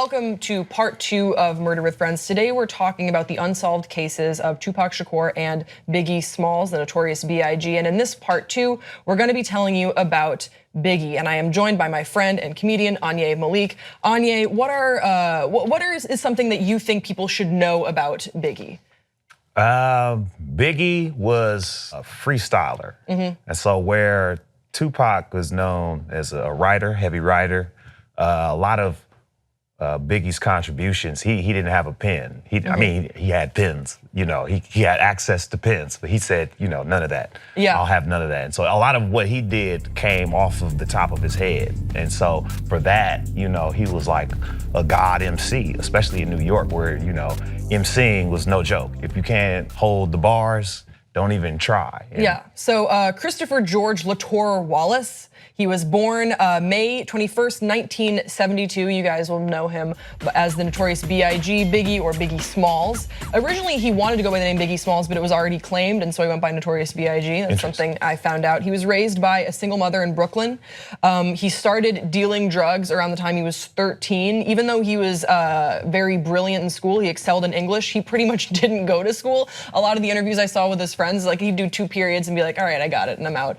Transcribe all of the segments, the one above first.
welcome to part 2 of Murder with Friends. Today we're talking about the unsolved cases of Tupac Shakur and Biggie Smalls, the Notorious B.I.G. And in this part 2, we're going to be telling you about Biggie. And I am joined by my friend and comedian Anyi Malik. Anyi, what is something that you think people should know about Biggie? Biggie was a freestyler, and so where Tupac was known as a writer, heavy writer, a lot of Biggie's contributions, he didn't have a pen. I mean, he had pens, you know, he had access to pens, but he said, you know, none of that. Yeah. I'll have none of that. And so a lot of what he did came off of the top of his head. And so for that, you know, he was like a god MC, especially in New York where, you know, MCing was no joke. If you can't hold the bars, don't even try. Yeah, so Christopher George Latour Wallace, he was born May 21st, 1972. You guys will know him as the Notorious B.I.G, Biggie, or Biggie Smalls. Originally, he wanted to go by the name Biggie Smalls, but it was already claimed, and so he went by Notorious B.I.G. That's something I found out. He was raised by a single mother in Brooklyn. He started dealing drugs around the time he was 13. Even though he was very brilliant in school, he excelled in English, he pretty much didn't go to school. A lot of the interviews I saw with his friends, like he'd do 2 periods and be like, all right, I got it, and I'm out.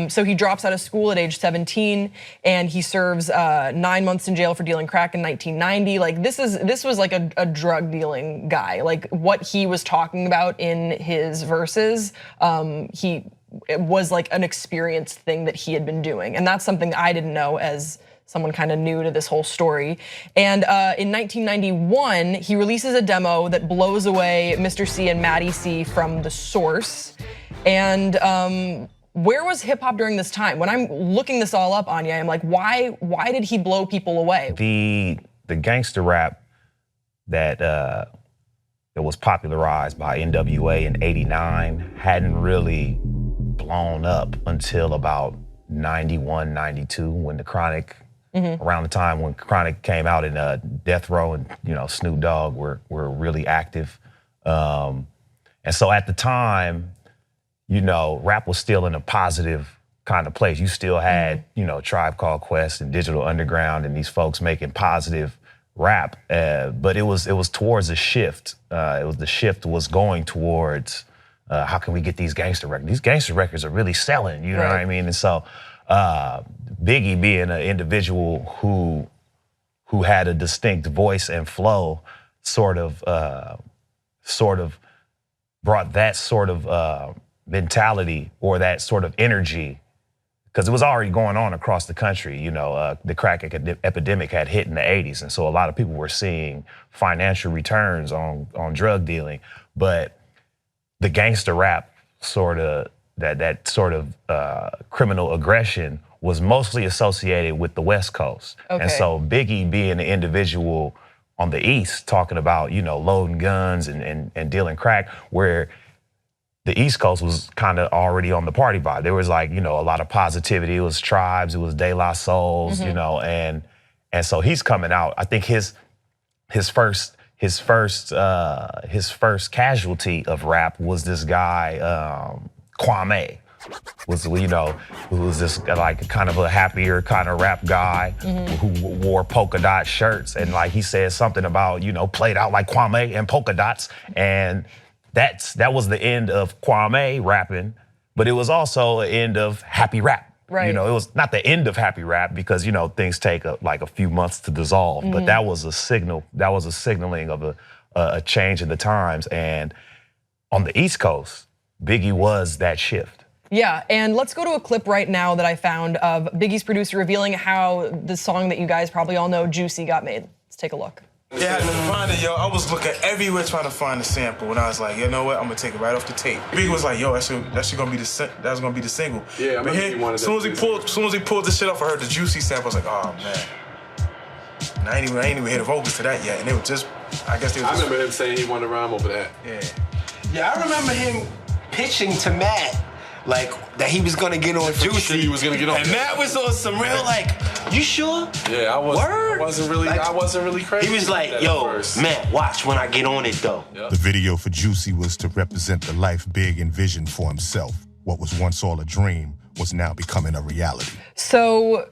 So he drops out of school at age 17, and he serves 9 months in jail for dealing crack in 1990. Like this was like a drug dealing guy. Like what he was talking about in his verses, it was like an experienced thing that he had been doing, and that's something I didn't know as someone kind of new to this whole story. And in 1991, he releases a demo that blows away Mr. C and Matty C from The Source. And where was hip hop during this time? When I'm looking this all up, Anya, I'm like, why did he blow people away? The gangster rap that was popularized by NWA in '89 hadn't really blown up until about 91, 92 when the Chronic, around the time when Chronic came out in Death Row and, you know, Snoop Dogg were really active. And so at the time, you know, rap was still in a positive kind of place. You still had, you know, Tribe Called Quest and Digital Underground and these folks making positive rap, but it was towards a shift. The shift was going towards how can we get these gangster records? These gangster records are really selling, you know what I mean? And so Biggie, being an individual who had a distinct voice and flow, sort of brought that sort of mentality or that sort of energy, because it was already going on across the country. You know, the crack epidemic had hit in the '80s, and so a lot of people were seeing financial returns on drug dealing. But the gangster rap that sort of criminal aggression was mostly associated with the West Coast. And so Biggie, being an individual on the East, talking about, you know, loading guns and dealing crack, where the East Coast was kind of already on the party vibe. There was, like, you know, a lot of positivity. It was Tribes, it was De La Souls, you know, and so he's coming out. I think his first casualty of rap was this guy Kwame, you know, who was this like kind of a happier kind of rap guy who wore polka dot shirts, and like he said something about, you know, played out like Kwame and polka dots, and that was the end of Kwame rapping, but it was also the end of happy rap. Right. You know, it was not the end of happy rap because, you know, things take like a few months to dissolve, but that was a signal. That was a signaling of a change in the times. And on the East Coast, Biggie was that shift. Yeah, and let's go to a clip right now that I found of Biggie's producer revealing how the song that you guys probably all know, Juicy, got made. Let's take a look. Yeah, I had to find it, yo. I was looking everywhere trying to find the sample, and I was like, you know what? I'm gonna take it right off the tape. Biggie was like, yo, that's gonna be the single. Yeah, I as soon as he pulled the shit off, I heard the Juicy sample. I was like, oh man. And I ain't even hear the vocals to that yet, and they were just, I guess they were. I remember him saying he wanted to rhyme over that. Yeah, I remember him pitching to Matt, like, that he was gonna get on Juicy. He was gonna get on. And Matt was on some real, like, you sure? Yeah, I wasn't really crazy. He was like, yo, Matt, watch when I get on it though. Yep. The video for Juicy was to represent the life Big envisioned for himself. What was once all a dream was now becoming a reality. So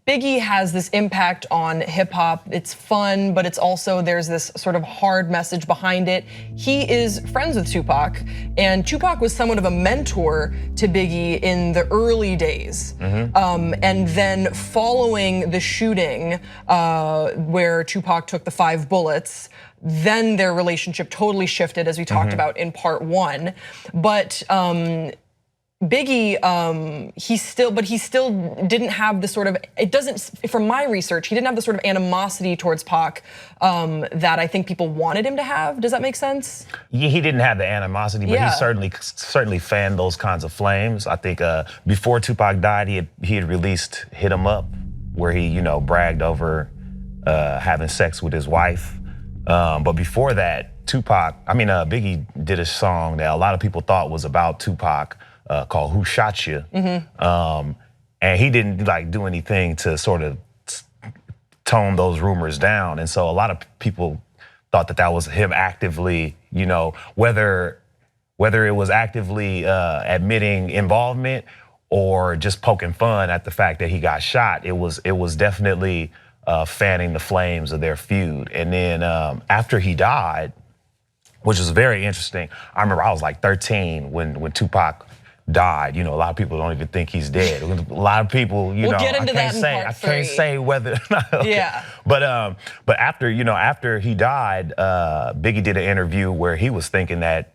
Biggie has this impact on hip hop. It's fun, but it's also, there's this sort of hard message behind it. He is friends with Tupac, and Tupac was somewhat of a mentor to Biggie in the early days. And then following the shooting where Tupac took the 5 bullets, then their relationship totally shifted, as we talked about in part 1. But Biggie, he still didn't have the sort of, it doesn't, from my research, he didn't have the sort of animosity towards Pac that I think people wanted him to have. Does that make sense? Yeah, he didn't have the animosity, but he certainly fanned those kinds of flames. I think before Tupac died, he had released "Hit 'Em Up," where he bragged over having sex with his wife. But before that, Biggie did a song that a lot of people thought was about Tupac. Called "Who Shot You," and he didn't do anything to sort of tone those rumors down, and so a lot of people thought that was him actively, whether it was actively admitting involvement or just poking fun at the fact that he got shot. It was definitely fanning the flames of their feud. And then after he died, which was very interesting, I remember I was like 13 when Tupac died. A lot of people don't even think he's dead. A lot of people, we'll get into I can't say whether. Okay. Yeah. But after he died, Biggie did an interview where he was thinking that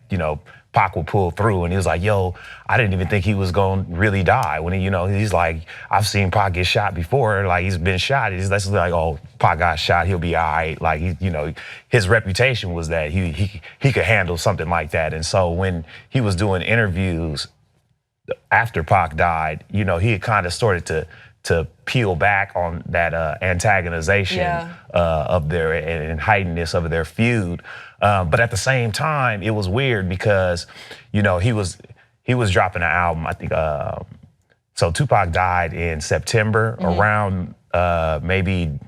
Pac would pull through, and he was like, "Yo, I didn't even think he was gonna really die." When he's like, "I've seen Pac get shot before. Like he's been shot." He's like, "Oh, Pac got shot. He'll be all right." Like his reputation was that he could handle something like that. And so when he was doing interviews after Pac died, he had kind of started to peel back on that antagonization of their and heightenedness of their feud. But at the same time, it was weird because, he was dropping an album. I think so. Tupac died in September, around maybe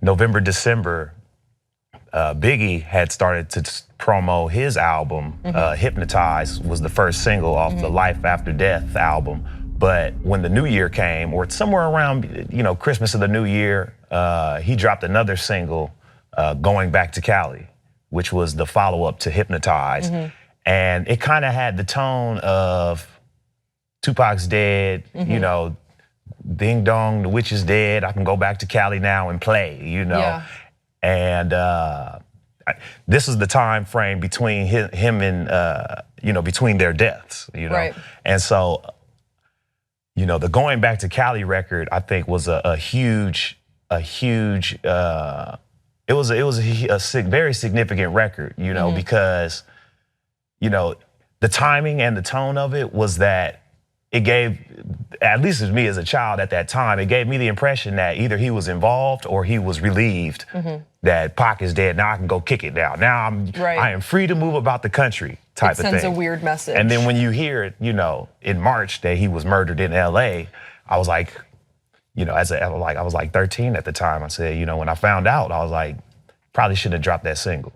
November, December. Biggie had started to promo his album. Hypnotize was the first single off the Life After Death album. But when the new year came, or somewhere around Christmas of the new year, he dropped another single, Going Back to Cali, which was the follow-up to Hypnotize. And it kind of had the tone of Tupac's dead, ding dong, the witch is dead, I can go back to Cali now and play, And this is the time frame between him and between their deaths, Right. And so the Going Back to Cali record, I think, was a huge it was a very significant record, because the timing and the tone of it was that it gave, at least as me as a child at that time, it gave me the impression that either he was involved or he was relieved that Pac is dead. Now I can go kick it down. Now I am free to move about the country type of thing. It sends a weird message. And then when you hear it, in March that he was murdered in LA, I was like, I was like 13 at the time. I said, when I found out, I was like, probably shouldn't have dropped that single.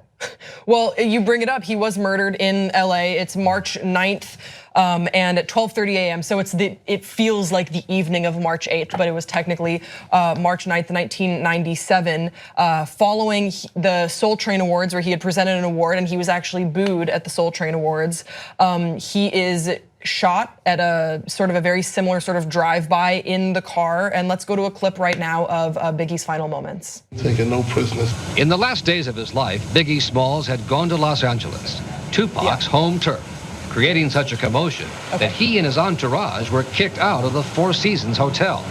Well, you bring it up. He was murdered in LA. It's March 9th. And at 12:30 a.m. So it feels like the evening of March 8th, but it was technically March 9th, 1997, following the Soul Train Awards, where he had presented an award and he was actually booed at the Soul Train Awards. He is shot at a sort of a very similar sort of drive-by in the car. And let's go to a clip right now of Biggie's final moments. Taking no prisoners. In the last days of his life, Biggie Smalls had gone to Los Angeles, Tupac's home turf, creating such a commotion that he and his entourage were kicked out of the Four Seasons Hotel.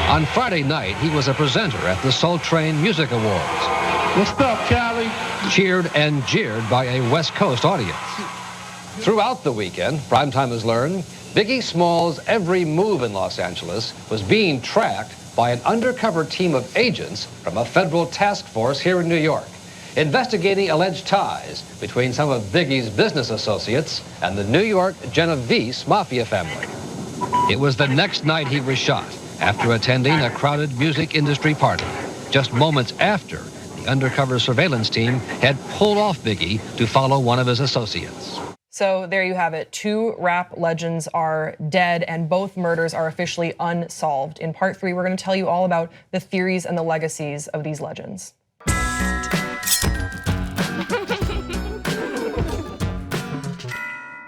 On Friday night, he was a presenter at the Soul Train Music Awards. What's up, Cali? Cheered and jeered by a West Coast audience. Throughout the weekend, Primetime has learned, Biggie Smalls' every move in Los Angeles was being tracked by an undercover team of agents from a federal task force here in New York, investigating alleged ties between some of Biggie's business associates and the New York Genovese mafia family. It was the next night he was shot after attending a crowded music industry party, just moments after the undercover surveillance team had pulled off Biggie to follow one of his associates. So there you have it. 2 rap legends are dead and both murders are officially unsolved. In part 3, we're going to tell you all about the theories and the legacies of these legends.